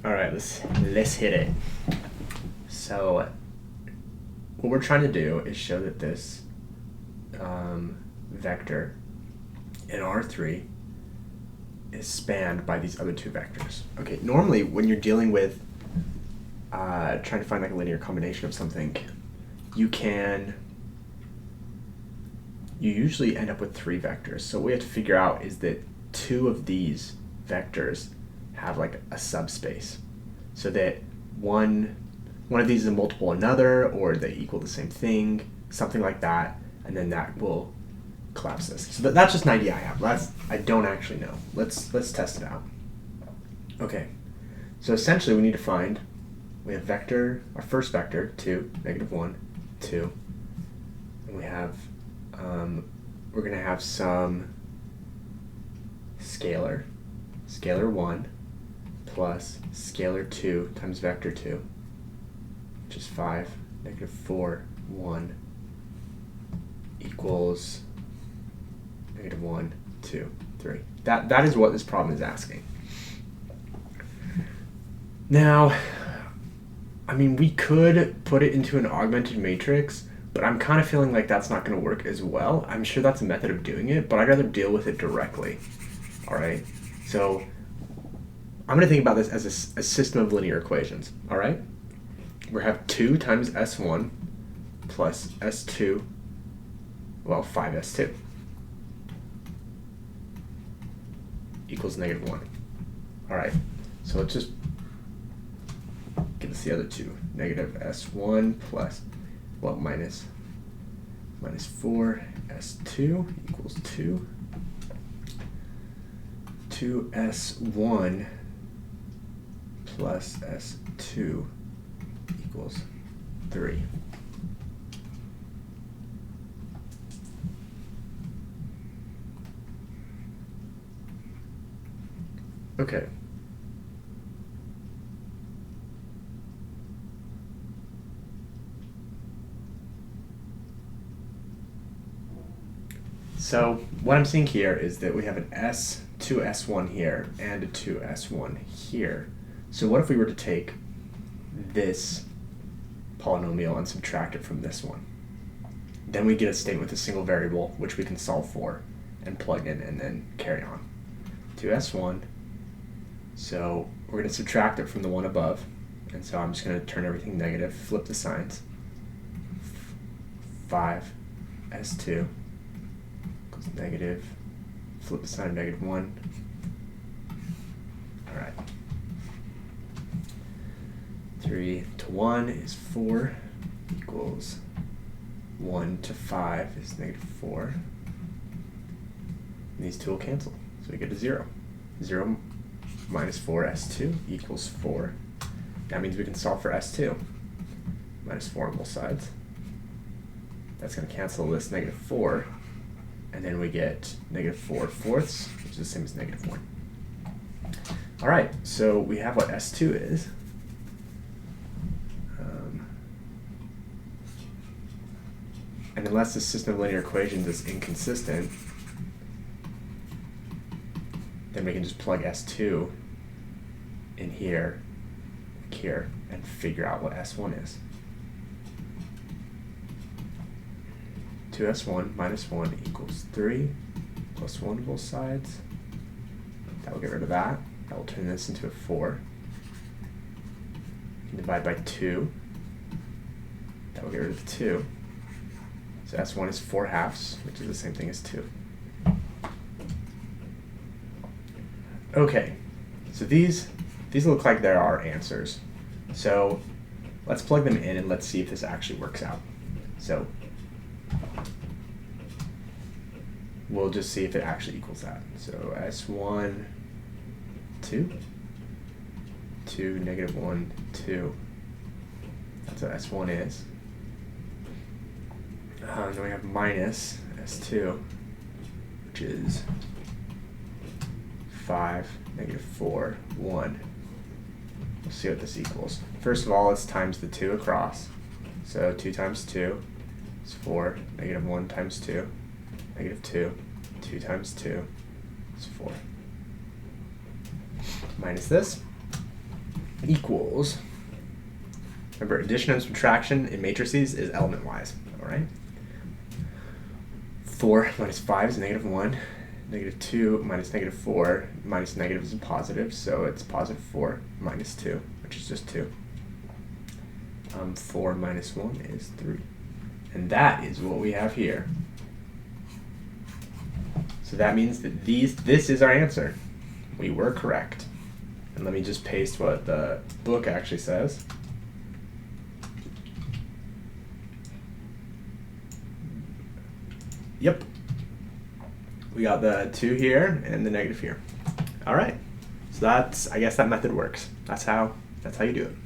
All right, let's hit it. So what we're trying to do is show that this vector in R3 is spanned by these other two vectors. Okay, normally when you're dealing with trying to find like a linear combination of something, you usually end up with three vectors. So what we have to figure out is that two of these vectors have like a subspace, so that one of these is a multiple of another, or they equal the same thing, something like that, and then that will collapse this. So that's just an idea I have. I don't actually know. Let's test it out. Okay, so essentially we have vector, our first vector, 2, -1, 2, and we have we're going to have some scalar 1 plus scalar 2 times vector 2, which is 5, -4, 1 equals -1, 2, 3. That is what this problem is asking. Now, I mean, we could put it into an augmented matrix, but I'm kind of feeling like that's not going to work as well. I'm sure that's a method of doing it, but I'd rather deal with it directly. All right, so I'm going to think about this as a system of linear equations. All right, we have 2 times S1 plus S2, well, 5S2 equals -1. All right, so let's just give us the other two. Negative S1 plus, well, minus 4S2 equals 2. 2S1 plus S2 equals 3. Okay. So what I'm seeing here is that we have an S2S1 here and a 2S1 here. So what if we were to take this polynomial and subtract it from this one? Then we get a state with a single variable, which we can solve for and plug in and then carry on. 2S1, so we're going to subtract it from the one above, and so I'm just going to turn everything negative, flip the signs. 5S2 equals negative, flip the sign of -1. All right. 3 to 1 is 4 equals 1 to 5 is -4. And these two will cancel, so we get a 0. 0 minus 4S2 equals 4. That means we can solve for S2. Minus 4 on both sides. That's going to cancel this -4. And then we get -4 fourths, which is the same as -1. All right, so we have what S2 is. And unless the system of linear equations is inconsistent, then we can just plug S2 in here, and figure out what S1 is. 2S1 minus 1 equals 3, plus 1 on both sides. That will get rid of that. That will turn this into a 4. You can divide by 2. That will get rid of the 2. So S1 is 4/2, which is the same thing as 2. Okay, so these look like there are answers. So let's plug them in and let's see if this actually works out. So we'll just see if it actually equals that. So S1, 2, 2, -1, 2. That's what S1 is. Then we have minus S2, which is 5, -4, 1. We'll see what this equals. First of all, let's times the 2 across. So 2 times 2 is 4, -1 times 2, -2, 2 times 2 is 4. Minus this, equals, remember addition and subtraction in matrices is element-wise, all right? 4 minus 5 is negative 1. Negative 2 minus negative 4 minus negative is a positive, so it's positive 4 minus 2, which is just 2. 4 minus 1 is 3. And that is what we have here. So that means that this is our answer. We were correct. And let me just paste what the book actually says. Yep. We got the 2 here and the negative here. All right. So I guess that method works. That's how you do it.